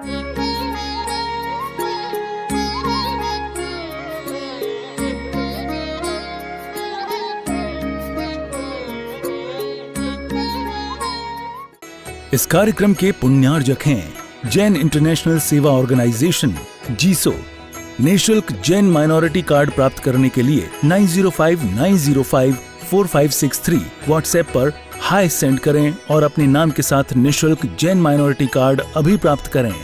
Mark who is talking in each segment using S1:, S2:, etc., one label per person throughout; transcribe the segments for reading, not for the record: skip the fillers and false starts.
S1: इस कार्यक्रम के पुण्यार्जक हैं जैन इंटरनेशनल सेवा ऑर्गेनाइजेशन जीसो। निःशुल्क जैन माइनॉरिटी कार्ड प्राप्त करने के लिए 9059054563 व्हाट्सएप पर हाय सेंड करें और अपने नाम के साथ निःशुल्क जैन माइनॉरिटी कार्ड अभी प्राप्त करें।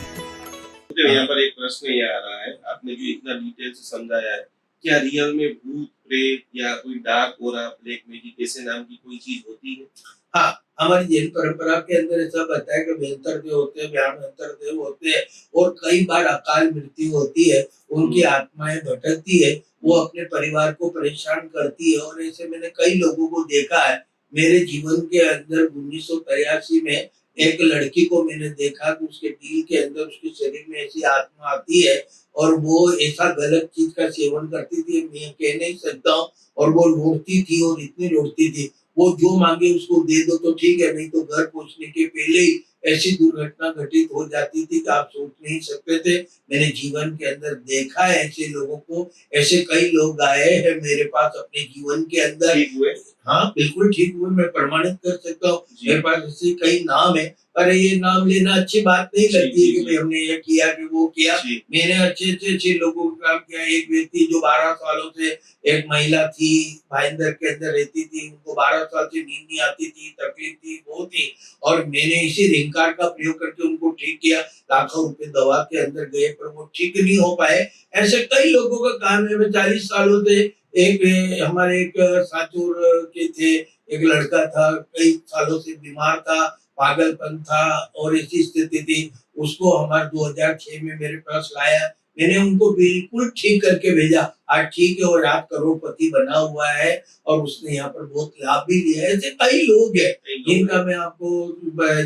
S2: यहाँ पर एक प्रश्न ये आ रहा है, आपने जो इतना डिटेल से समझाया है, क्या रियल में भूत प्रेत या कोई डार्क ओरा, ब्लैक मैजिक ऐसे नाम की कोई चीज होती है?
S3: हाँ, हमारी जैन परंपरा के अंदर ऐसा बताया कि बेहतर देव होते हैं, बेहतर देव होते हैं और कई बार अकाल मृत्यु होती है, उनकी आत्माएं भटकती है, वो अपने परिवार को परेशान करती है। और ऐसे मैंने कई लोगों को देखा है। मेरे जीवन के अंदर 1983 में एक लड़की को मैंने देखा कि उसके दिल के अंदर, उसके शरीर में ऐसी आत्मा आती है और वो ऐसा गलत चीज का सेवन करती थी, मैं कह नहीं सकता हूँ। और वो लौटती थी और इतनी लौटती थी, वो जो मांगे उसको दे दो तो ठीक है, नहीं तो घर पहुंचने के पहले ही ऐसी दुर्घटना घटित हो जाती थी कि आप सोच नहीं सकते थे। मैंने जीवन के अंदर देखा है ऐसे लोगों को। ऐसे कई लोग आए हैं मेरे पास अपने जीवन के अंदर।
S2: ठीक हुए?
S3: हाँ, बिल्कुल ठीक हुए, मैं प्रमाणित कर सकता हूँ। मेरे पास ऐसे कई नाम है, पर ये नाम लेना अच्छी बात नहीं लगती है कि भाई हमने ये किया कि वो किया। मैंने अच्छे लोगों का काम किया। एक व्यक्ति जो 12 सालों से, एक महिला थी भाईंदर के अंदर रहती थी, उनको 12 साल से नींद नहीं आती थी, तकलीफ थी बहुत ही, और मैंने इसी रिंकार का प्रयोग करके उनको ठीक किया। लाखों रुपए दवा के अंदर गए पर वो ठीक नहीं हो पाए। ऐसे कई लोगों का काम है। मैं 40 सालों से एक हमारे एक साचूर के थे, एक लड़का था, कई सालों से बीमार था, पागलपन था और ऐसी स्थिति थी। उसको हमारे 2006 में मेरे पास लाया, मैंने उनको बिल्कुल ठीक करके भेजा। आज ठीक है और आज करोड़पति बना हुआ है और उसने यहाँ पर बहुत लाभ भी लिया है। ऐसे कई लोग हैं जिनका मैं आपको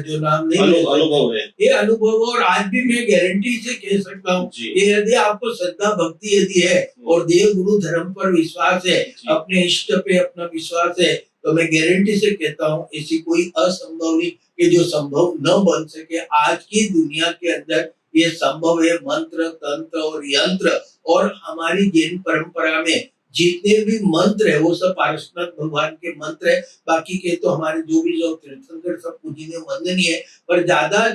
S3: जो नाम नहीं
S2: अनुभव है,
S3: ये अनुभव, और आज भी मैं गारंटी से कह सकता हूँ कि यदि आपको श्रद्धा भक्ति यदि है और देव गुरु धर्म पर विश्वास है, अपने इष्ट पे अपना विश्वास है, तो मैं गारंटी से कहता हूँ ऐसी कोई असंभव नहीं कि जो संभव न बन सके। आज की दुनिया के अंदर ये संभव है। मंत्र, तंत्र और यंत्र, और हमारी जैन परंपरा में जितने भी मंत्र है वो सब पारसनाथ भगवान के मंत्र है। बाकी के तो हमारे जो भी जो तीर्थंकर सब पूजनीय वंदनीय है, पर ज्यादा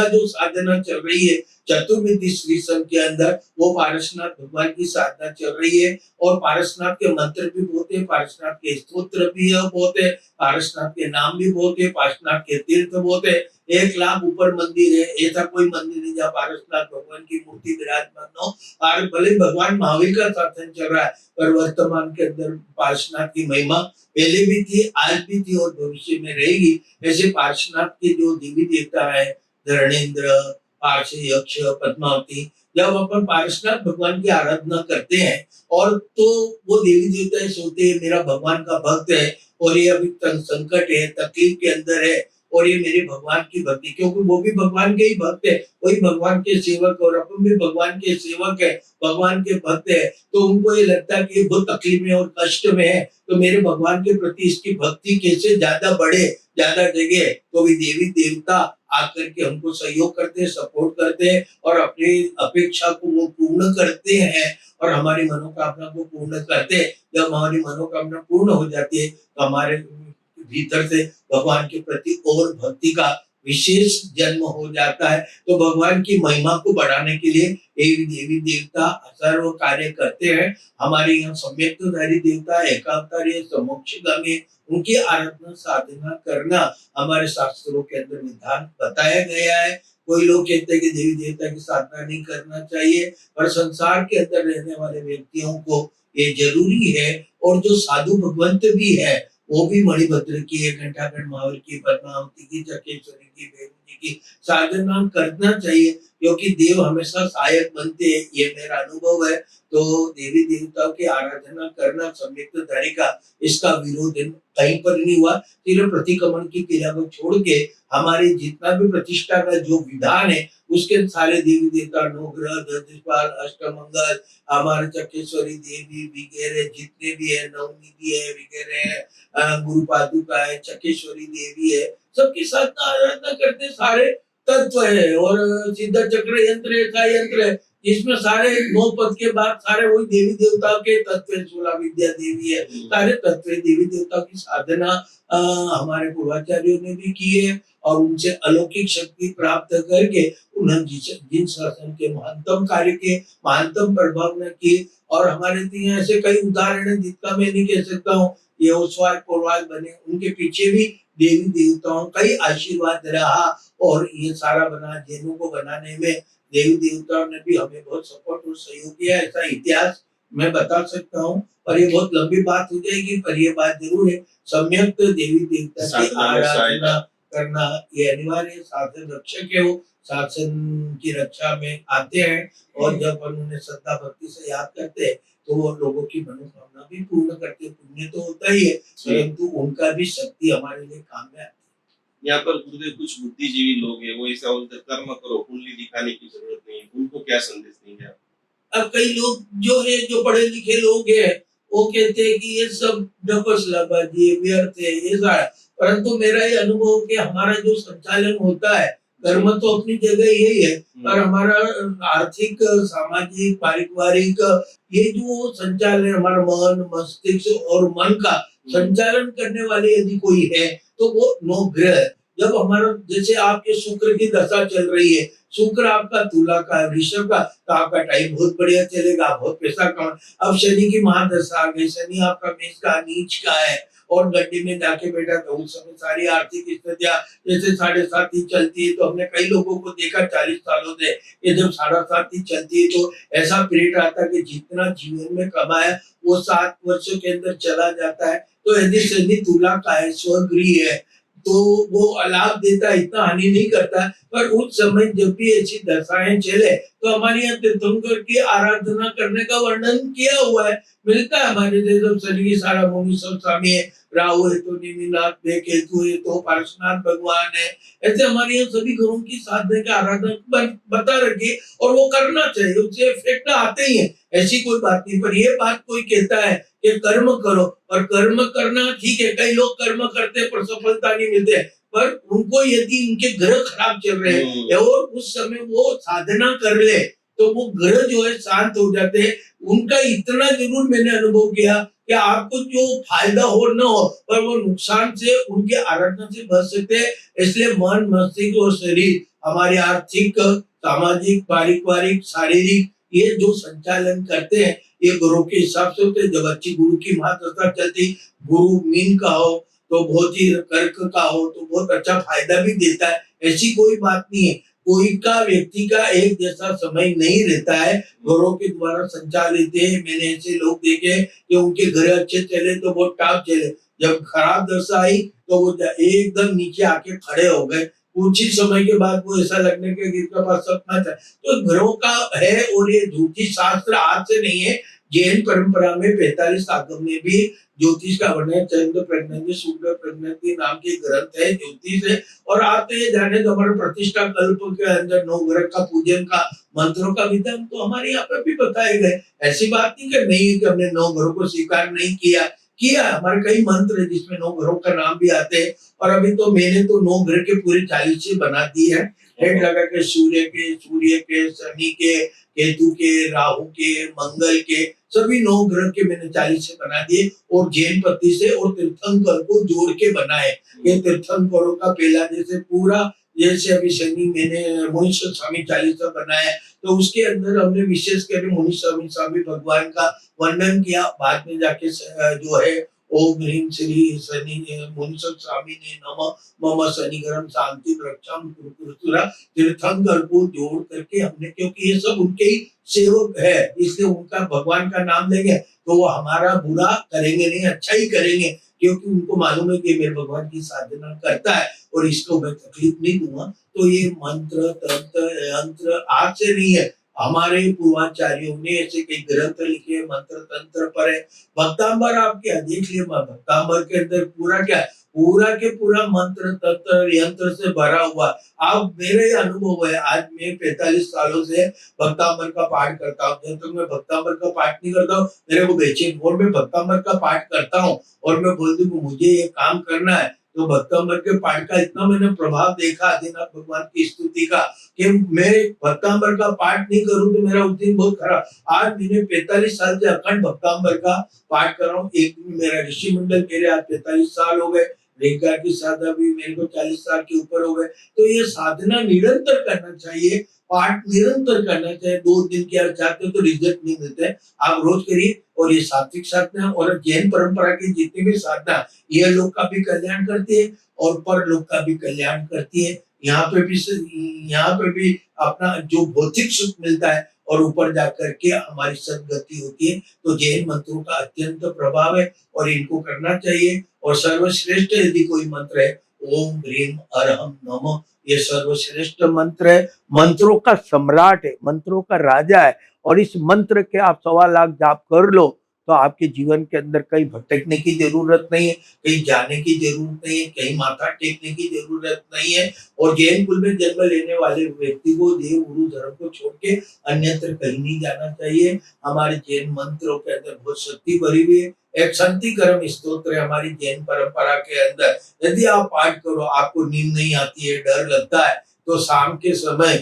S3: जो साधना चल रही है चतुर्विधि श्री संघ के अंदर, वो पारसनाथ भगवान की साधना चल रही है। और पारसनाथ के मंत्र भी बहुत है, पारसनाथ के स्तोत्र भी बहुत है, पारसनाथ के नाम भी बहुत है, पारसनाथ के तीर्थ बहुत है। 1 लाख ऊपर मंदिर है, ऐसा कोई मंदिर नहीं जहाँ पारसनाथ भगवान की मूर्ति विराजमान हो। और भले भगवान महावीर का शासन चल रहा है, पर वर्तमान के अंदर पारसनाथ की महिमा पहले भी थी, आज भी थी और भविष्य में रहेगी। ऐसे पारसनाथ के जो देवी देवता है, धरणेन्द्र, पार्श, यक्ष, पद्मावती, जब अपन पारसनाथ भगवान की आराधना करते हैं और तो वो देवी देवता सोचते हैं मेरा भगवान का भक्त है और ये अभी संकट है, तकलीफ के अंदर है और ये मेरे भगवान की भक्ति, क्योंकि वो भी भगवान के ही भक्त है, वही भगवान के सेवक और अपन भी भगवान के सेवक है, भगवान के भक्त है। तो उनको ये लगता है कि बहुत तकलीफ में और कष्ट में है, तो मेरे भगवान के प्रति इसकी भक्ति कैसे ज्यादा बढ़े, ज्यादा जगे। तो भी देवी देवता आकर के हमको सहयोग करते हैं, सपोर्ट करते हैं और अपनी अपेक्षा को वो पूर्ण करते हैं और हमारी मनोकामना को पूर्ण करते हैं। जब हमारी मनोकामना पूर्ण हो जाती है तो हमारे भीतर से भगवान के प्रति और भक्ति का विशेष जन्म हो जाता है। तो भगवान की महिमा को बढ़ाने के लिए देवी देवता सर्व कार्य करते हैं। हमारे यहाँ सम्यक्तधारी देवता, एकावतारी, समोक्षगामी, उनकी आराधना साधना करना हमारे शास्त्रों के अंदर विधान बताया गया है। कोई लोग कहते हैं कि देवी देवता की साधना नहीं करना चाहिए, पर संसार के अंदर रहने वाले व्यक्तियों को ये जरूरी है। और जो साधु भगवंत भी है वो भी मणिभद्र की, घंटागढ़ महावीर की, पद्मावती की, चकेश्वरी की, भैरव जी की साधना करना चाहिए, क्योंकि देव हमेशा सहायक बनते हैं, ये मेरा अनुभव है। तो देवी देवताओं की आराधना करना सम्यक्तधारी का, इसका विरोध कहीं पर नहीं हुआ। सिर्फ प्रतिक्रमण की क्रिया को छोड़ के हमारे जितना भी प्रतिष्ठा का जो विधान है उसके सारे देवी देवता, नवग्रह, द्वादशपाल, अष्टमंगल, हमारे चकेश्वरी देवी वगैरह जितने भी है, नवनिधि है वगैरह है, गुरु पादुका है, चकेश्वरी देवी है, सबकी साधना आराधना करते सारे तत्व है और सिद्ध चक्र यंत्र ऐसा यंत्र है जिसमें सारे 9 पद के बाद सारे वही देवी देवता के तत्व है। 16 विद्या देवी है, सारे तत्व है। देवी देवता की साधना हमारे पूर्वाचार्यों ने भी की है और उनसे अलौकिक शक्ति प्राप्त करके उन्होंने जिन शासन के महानतम कार्य के महानतम प्रभाव ने किए। और हमारे यहाँ ऐसे कई उदाहरण है जिसका मैं नहीं कह सकता हूँ। ये ओसवाल कोरवाल बने, उनके पीछे भी देवी देवताओं का ही आशीर्वाद रहा और ये सारा बना। जैनों को बनाने में देवी देवताओं ने भी हमें बहुत सपोर्ट और सहयोग किया। ऐसा इतिहास मैं बता सकता हूँ और ये बहुत लंबी बात हो जाएगी, पर ये बात जरूर है, सम्यक देवी देवता की आराधना करना ये अनिवार्य है। शासन रक्षक है, वो शासन की रक्षा में आते हैं और जब उन्होंने श्रद्धा भक्ति से याद करते हैं तो वो लोगों की मनोकामना भी पूर्ण करते हैं। पुण्य तो होता ही है, परंतु उनका भी शक्ति हमारे लिए काम में आती है।
S2: यहाँ पर गुरुदेव कुछ बुद्धिजीवी लोग हैं, वो ऐसा बोलते कर्म करो, कुंडली दिखाने की जरूरत नहीं है, उनको क्या संदेश देंगे आप?
S3: अब कई लोग जो है, जो पढ़े लिखे लोग हैं, वो कहते हैं कि ये सब डपसलाबाजी व्यर्थ है ये सारा। परंतु मेरा ये अनुभव कि हमारा जो संचालन होता है, कर्म तो अपनी जगह यही है, पर हमारा आर्थिक सामाजिक पारिवारिक ये जो संचालन हमारा मन मस्तिष्क और मन का संचालन करने वाले यदि कोई है तो वो नौ ग्रह है। जब हमारा जैसे आपके शुक्र की दशा चल रही है, शुक्र आपका तुला का वृषभ का, तो आपका टाइम बहुत बढ़िया चलेगा, बहुत पैसा कमा। अब शनि की महादशा आ गई, शनि आपका मेष का नीच का है और गड्ढे में जाके बैठा, तो उस समय सारी आर्थिक स्थितियां जैसे 7.5 चलती है। तो हमने कई लोगों को देखा 40 सालों से ये जब 7.5 चलती है तो ऐसा पीरियड आता है कि जितना जीवन में कमाया वो 7 वर्षों के अंदर चला जाता है। तो यदि शनि तुला का है, स्वगृह है, तो वो लाभ देता है, इतना हानि नहीं करता। पर उस समय जब भी ऐसी दशाएं चले तो हमारे यहाँ तीर्थंकर की आराधना करने का वर्णन किया हुआ है, मिलता है हमारे जैसे शनि की सारा मुनि सब स्वामी है, राहु है तो निमिनाथ है, केतु है तो पार्श्वनाथ भगवान है। ऐसे हमारे यहाँ सभी गुरुओं की साधना का आराधना बता रखी और वो करना चाहिए, उससे इफेक्ट आते ही है, ऐसी कोई बात नहीं। पर ये बात कोई कहता है कि कर्म करो, और कर्म करना ठीक है, कई लोग कर्म करते पर सफलता नहीं मिलते, पर उनको यदि उनके ग्रह खराब चल रहे हैं और उस समय वो साधना कर ले तो वो ग्रह जो है शांत हो जाते हैं। उनका इतना जरूर मैंने अनुभव किया कि आपको जो फायदा हो न हो, पर वो नुकसान से उनके आराधना से बच सकते हैं। इसलिए मन मस्तिष्क और शरीर हमारे आर्थिक सामाजिक पारिवारिक शारीरिक ये जो संचालन करते हैं ये गुरु के हिसाब से होते हैं। जब अच्छी गुरु की महादशा चलती, गुरु मीन का हो तो बहुत ही कर्क का हो तो बहुत अच्छा फायदा भी देता है। ऐसी कोई बात नहीं है, कोई का व्यक्ति का एक जैसा समय नहीं रहता है, घरों के द्वारा संचालित है। मैंने ऐसे लोग देखे कि उनके घर अच्छे चले तो बहुत टॉप चले, जब खराब दशा आई तो वो एकदम नीचे आके खड़े हो गए। कुछ ही समय के बाद वो ऐसा लगने के जिनके पास सपना था। तो घरों का है और ये ज्योतिष शास्त्र आज से नहीं है, जैन परंपरा में 45 आगम में भी ज्योतिष का वर्णन, चंद्र प्रज्ञा सूर्य प्रज्ञा नाम के ग्रंथ है, ज्योतिष है। और आप तो ये जाने तो हमारे प्रतिष्ठा कल्प के अंदर 9 ग्रह का पूजन का मंत्रों का विधान तो हमारे यहाँ पे भी बताए गए। ऐसी बात नहीं कि नहीं कि हमने 9 ग्रहों को स्वीकार नहीं किया, हमारे कई मंत्र है जिसमें 9 ग्रहों का नाम भी आते हैं। और अभी तो मैंने तो 9 ग्रह के पूरे 40 से बना दी है, हेड लगा के सूर्य के शनि के केतु के राहु के मंगल के सभी 9 ग्रह के मैंने 40 से बना दिए और जैन पत्ती से और तीर्थंकर को जोड़ के बनाए। ये तीर्थंकरों का पहला जैसे पूरा, जैसे अभी शनि मैंने मुनीश स्वामी 40 बनाया तो उसके अंदर हमने विशेष कर मुनीश स्वामी भगवान का वर्णन किया। बाद में जाके जो है ओम ह्रीम श्री शनि मुनीश स्वामी ने नमः मम शनिग्रहम शांति रक्षाम कुरुकुरुतुरा तीर्थंकर को जोड़ करके हमने, क्योंकि ये सब उनके ही सेवक है इसलिए उनका भगवान का नाम लेंगे तो वो हमारा बुरा करेंगे नहीं, अच्छा ही करेंगे, क्योंकि उनको मालूम है कि मेरे भगवान की साधना करता है और इसको मैं तकलीफ नहीं दूंगा। तो ये मंत्र तंत्र यंत्र आज से नहीं है, हमारे पूर्वाचार्यों ने ऐसे कई ग्रंथ लिखे मंत्र तंत्र पर है। भक्तांबर आपके देख लिए, भक्तांबर के अंदर पूरा क्या, पूरा के पूरा मंत्र तंत्र यंत्र से भरा हुआ। अब मेरे अनुभव है, आज मैं 45 सालों से भक्तांबर का पाठ करता हूँ। जब तक मैं भक्तांबर का पाठ नहीं करता हूँ मेरे को बेचैन, और मैं भक्तांबर का पाठ करता हूँ और मैं बोल दूं मुझे ये काम करना है तो भक्तांबर के पाठ का इतना मैंने प्रभाव देखा आदिनाथ भगवान की स्तुति का कि मैं भक्तांबर का पाठ नहीं करूं तो मेरा उस दिन बहुत खराब। आज मैंने 45 साल से अखंड भक्तांबर का पाठ कर रहा हूँ। एक दिन मेरा ऋषि मंडल, मेरे आज 45 साल हो गए, रेखा की साधना भी मेरे को 40 साल के ऊपर हो गए। तो ये साधना निरंतर करना चाहिए, पाठ निरंतर करना चाहिए। 2 दिन किया चाहते हो तो रिजल्ट नहीं मिलते, आप रोज करिए। और ये सात्विक साधना और जैन परंपरा की जितनी भी साधना, ये लोग का भी कल्याण करती है और पर लोग का भी कल्याण करती है। यहाँ पे भी अपना जो भौतिक सुख मिलता है और ऊपर जाकर के हमारी सदगति होती है। तो जैन मंत्रों का अत्यंत प्रभाव है और इनको करना चाहिए। और सर्वश्रेष्ठ यदि कोई मंत्र है, ओम ह्रीम अरहम नमः, ये सर्वश्रेष्ठ मंत्र है, मंत्रों का सम्राट है, मंत्रों का राजा है। और इस मंत्र के आप 1.25 लाख जाप कर लो तो आपके जीवन के अंदर कहीं भटकने की जरूरत नहीं है, कहीं जाने की जरूरत नहीं है, कहीं माथा टेकने की जरूरत नहीं है। और जैन कुल में जन्म लेने वाले व्यक्ति को देव गुरु धर्म को छोड़ के अन्यत्र कहीं नहीं जाना चाहिए। हमारे जैन मंत्रों के अंदर बहुत शक्ति भरी हुई है। एक शांतिकरम स्तोत्र है हमारी जैन परंपरा के अंदर। यदि आप पाठ करो, आपको नींद नहीं आती है, डर लगता है, तो शाम के समय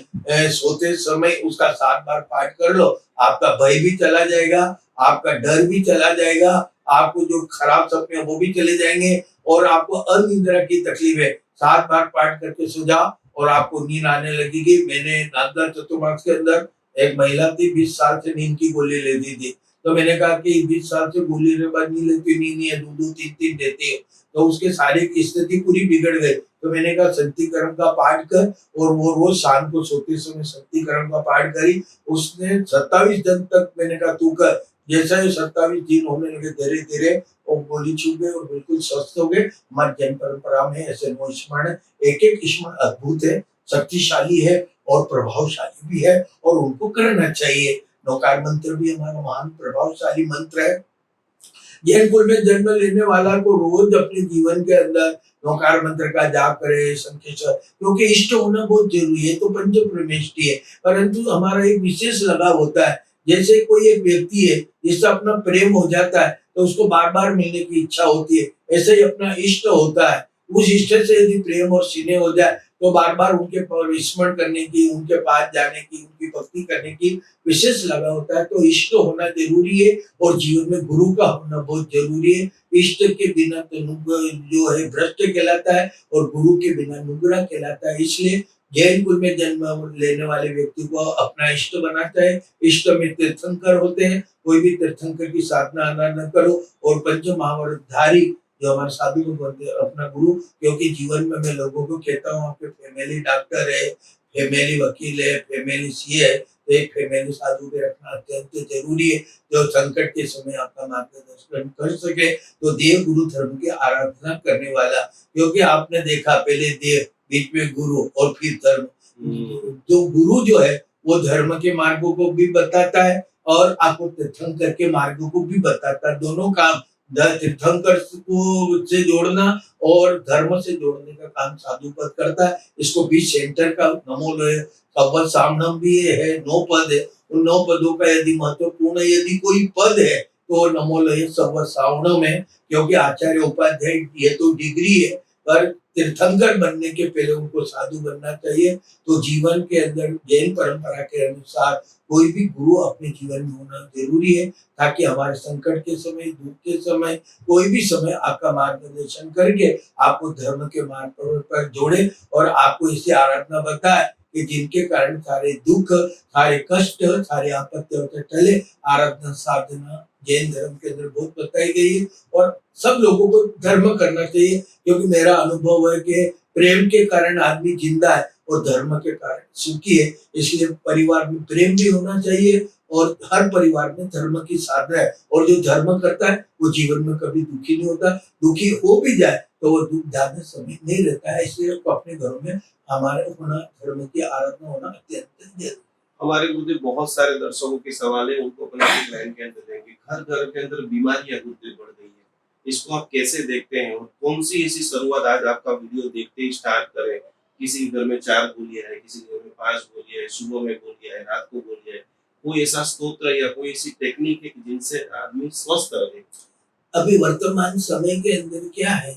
S3: सोते समय उसका 7 बार पाठ कर लो, आपका भय भी चला जाएगा, आपका डर भी चला जाएगा, आपको जो खराब सपने वो भी चले जाएंगे और आपको अनिद्रा की तकलीफ है, 7 बार पाठ करके सो जाओ और आपको नींद आने लगेगी। मैंने नागदा चतुर्मास के अंदर एक महिला थी, 20 साल से नींद की गोली लेती थी। तो मैंने कहा कि 20 साल से गोली लेने बाद नहीं लेती, नींद नहीं है, 2-2 3-3 देती है, तो उसके शारीरिक स्थिति पूरी बिगड़ गई। तो मैंने कहा शक्तिकरण का पाठ कर, और वो रोज शाम को सोते समय शक्तिकरण का पाठ करी। उसने 27 दिन तक मैंने कहा तू कर, जैसा ही 27 दिन होने लगे धीरे धीरे वो गोली छूट गए और बिल्कुल स्वस्थ हो गए। हमारी जैन परंपरा में ऐसे 9 स्मरण है, एक स्मरण अद्भुत है, शक्तिशाली है और प्रभावशाली भी है और उनको करना चाहिए। नौकार मंत्र भी हमारा महान प्रभावशाली मंत्र है। जैन कुल में जन्म लेने वाला को रोज अपने जीवन के अंदर नौकार मंत्र का जाप करे, संकेश्वर, क्योंकि इष्ट होना बहुत जरूरी है। तो पंच प्रमेष्टि है, परंतु हमारा एक विशेष लगाव होता है। जैसे कोई एक व्यक्ति है जिससे अपना प्रेम हो जाता है तो उसको बार बार मिलने की इच्छा होती है, ऐसे ही अपना इष्ट होता है। उस इष्ट से यदि प्रेम और सीने हो जाए तो बार बार उनके स्मरण करने की, उनके पास जाने की, उनकी भक्ति करने की विशेष लगा होता है। तो इष्ट होना जरूरी है और जीवन में गुरु का होना बहुत जरूरी है। इष्ट के बिना तो जो है भ्रष्ट कहलाता है और गुरु के बिना नुगड़ा कहलाता है। इसलिए जैन कुल में जन्म लेने वाले व्यक्ति को अपना इष्ट बनाता है। इष्ट में तीर्थंकर होते हैं, कोई भी तीर्थंकर की साधना न करो। और पंच महावरधारी जो हमारे साधु को बोलते हैं अपना गुरु, क्योंकि जीवन में मैं लोगों को कहता हूँ आपके फैमिली डॉक्टर है, फैमिली वकील है, फैमिली सीए है, तो एक फैमिली साधु भी रखना अत्यंत जरूरी है जो संकट के समय आपका मार्गदर्शन कर सके। तो देव गुरु धर्म की आराधना करने वाला, क्योंकि आपने देखा पहले देव, बीच में गुरु और फिर धर्म। जो गुरु जो है वो धर्म के मार्गों को भी बताता है और आपको तीर्थंकर के मार्गों को भी बताता है। दोनों काम, तीर्थंकर को से जोड़ना और धर्म से जोड़ने का काम साधुपद करता है। इसको बीच सेंटर का नमो संवत सामनम भी है, 9 पद है। उन 9 पदों का यदि महत्वपूर्ण यदि कोई पद है तो नमो लय संवत सावनम है, क्योंकि आचार्य उपाध्याय ये तो डिग्री है, पर तीर्थंकर बनने के पहले उनको साधु बनना चाहिए। तो जीवन के अंदर जैन परंपरा के अनुसार कोई भी गुरु अपने जीवन में होना जरूरी है, ताकि हमारे संकट के समय, दुख के समय, कोई भी समय आपका मार्गदर्शन करके आपको धर्म के मार्ग पर जोड़े और आपको इसे आराधना बताए कि जिनके कारण सारे दुख, सारे कष्ट, सारे आपत्ति टले। आराधना साधना जैन धर्म के अंदर बहुत बताई गई है और सब लोगों को धर्म करना चाहिए, क्योंकि मेरा अनुभव है कि प्रेम के कारण आदमी जिंदा है और धर्म के कारण सुखी है। इसलिए परिवार में प्रेम भी होना चाहिए और हर परिवार में धर्म की साधना है। और जो धर्म करता है वो जीवन में कभी दुखी नहीं होता। दुखी हो भी जाए तो वो दुख ज्यादा समय नहीं रहता है। इसलिए अपने घरों में हमारे होना, धर्म की आराधना होना अत्यंत जरूरी।
S2: हमारे गुरुदेव बहुत सारे दर्शकों के सवाल है, उनको अपने लाइन के अंदर देंगे। घर घर के अंदर बीमारियां गुरुदेव बढ़ गई है, इसको आप कैसे देखते हैं और कौन सी ऐसी शुरुआत आज आपका वीडियो देखते ही स्टार्ट करें? किसी के घर में 4 गोलियां है, किसी के घर में 5 गोलियां है, सुबह में गोलियां है, रात को गोलियां है। कोई ऐसा स्तोत्र या कोई ऐसी टेक्निक है जिनसे आदमी स्वस्थ रहे?
S3: अभी वर्तमान समय के अंदर क्या है,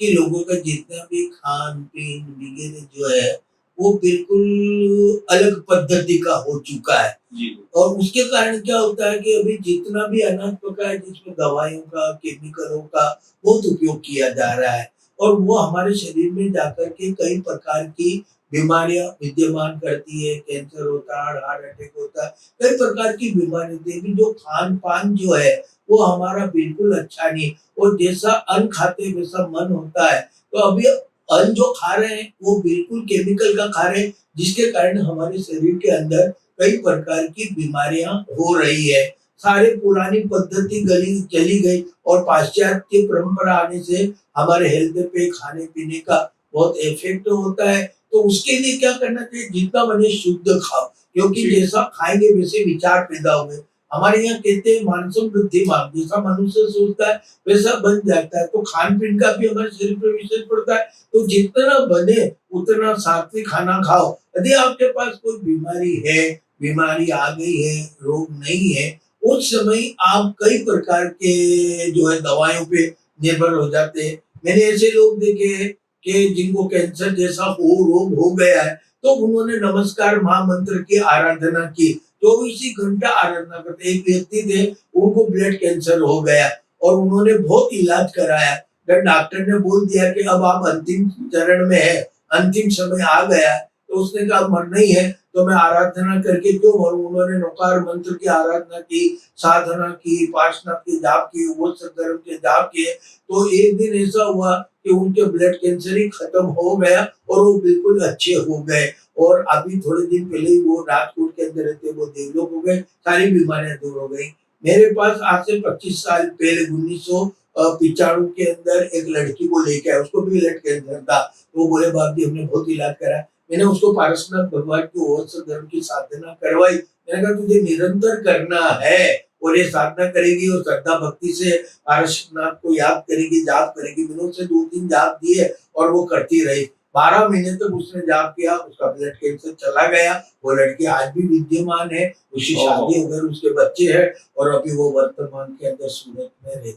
S3: कि लोगों का जितना भी खान पीन वगैरह जो है वो बिल्कुल अलग पद्धति का हो चुका है।
S2: जी
S3: और उसके कारण क्या होता है कि अभी जितना भी अनाज पका है जिसमें दवाइयों का केमिकलों का बहुत उपयोग किया जा रहा है और वो हमारे शरीर में जाकर के कई प्रकार की बीमारियां विद्यमान करती है। कैंसर होता है, हार्ट अटैक होता है, कई प्रकार की बीमारी होती है। अभी जो खान पान जो है वो हमारा बिल्कुल अच्छा नहीं और जैसा अन्न खाते वैसा मन होता है। तो अभी अन्न जो खा रहे हैं वो बिल्कुल केमिकल का खा रहे हैं जिसके कारण हमारे शरीर के अंदर कई प्रकार की बीमारियां हो रही है। सारे पुरानी पद्धति गली चली गई और पाश्चात्य परंपरा आने से हमारे हेल्थ पे खाने पीने का बहुत इफेक्ट होता है। तो उसके लिए क्या करना चाहिए, जितना बने शुद्ध खाओ क्योंकि
S2: जी।
S3: जैसा खाएंगे वैसे विचार पैदा होंगे। हमारे यहाँ कहते हैं मानसम बुद्धिमान, जैसा मनुष्य सोचता है वैसा बन जाता है। तो खान पीन का भी हमारे शरीर पर विशेष पड़ता है। तो जितना बने उतना सात्विक खाना खाओ। यदि आपके पास कोई बीमारी है, बीमारी आ गई है, रोग नहीं है, उस समय आप कई प्रकार के जो है दवाइयों पे निर्भर हो जाते हैं। मैंने ऐसे लोग देखे हैं कि जिनको कैंसर जैसा रोग हो गया है तो उन्होंने नमस्कार महामंत्र की आराधना की, 24 ही घंटा आराधना करते। एक व्यक्ति थे उनको ब्लड कैंसर हो गया और उन्होंने बहुत इलाज कराया। जब डॉक्टर ने बोल दिया कि अब आप अंतिम चरण में है, अंतिम समय आ गया है, तो उसने कहा मरना ही है तो मैं आराधना करके क्यों मरूं। उन्होंने नौकार मंत्र की आराधना की, साधना की, पार्श्वनाथ के जाप किए, वो धर्म के जाप किए। तो एक दिन ऐसा हुआ कि उनके ब्लड कैंसर ही खत्म हो गया और वो बिल्कुल अच्छे हो गए। और अभी थोड़े दिन पहले ही वो राजकोट के अंदर रहते, वो देवलोक हो गए, सारी बीमारियां दूर हो गई। मेरे पास आज से 25 साल पहले 1995 के अंदर एक लड़की को लेके आया, उसको भी ब्लड कैंसर था। तो वो बोले बाप जी हमने बहुत इलाज करा, मैंने उसको पारसनाथ भगवान की ओर से धर्म की साधना करवाई। मैंने कहा तुझे निरंतर करना है और ये साधना करेगी और श्रद्धा भक्ति से पारसनाथ को याद करेगी, जाप करेगी। मैंने उसे 2-3 जाप दिए और वो करती रही। 12 महीने तक उसने जाप किया, उसका ब्लड कैंसर चला गया। वो लड़की आज भी विद्यमान है, उसकी शादी हो गई, उसके बच्चे हैं और अभी वो वर्तमान के अंदर सूरत में रहती है।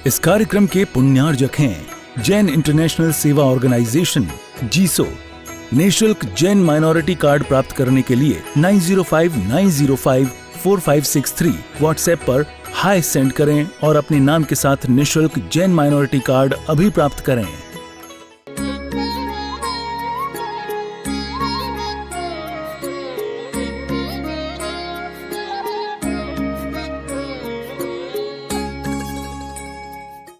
S1: इस कार्यक्रम के पुण्यार्जक हैं जैन इंटरनेशनल सेवा ऑर्गेनाइजेशन जीसो। निःशुल्क जैन माइनॉरिटी कार्ड प्राप्त करने के लिए 9059054563 व्हाट्सएप पर हाय सेंड करें और अपने नाम के साथ निःशुल्क जैन माइनॉरिटी कार्ड अभी प्राप्त करें।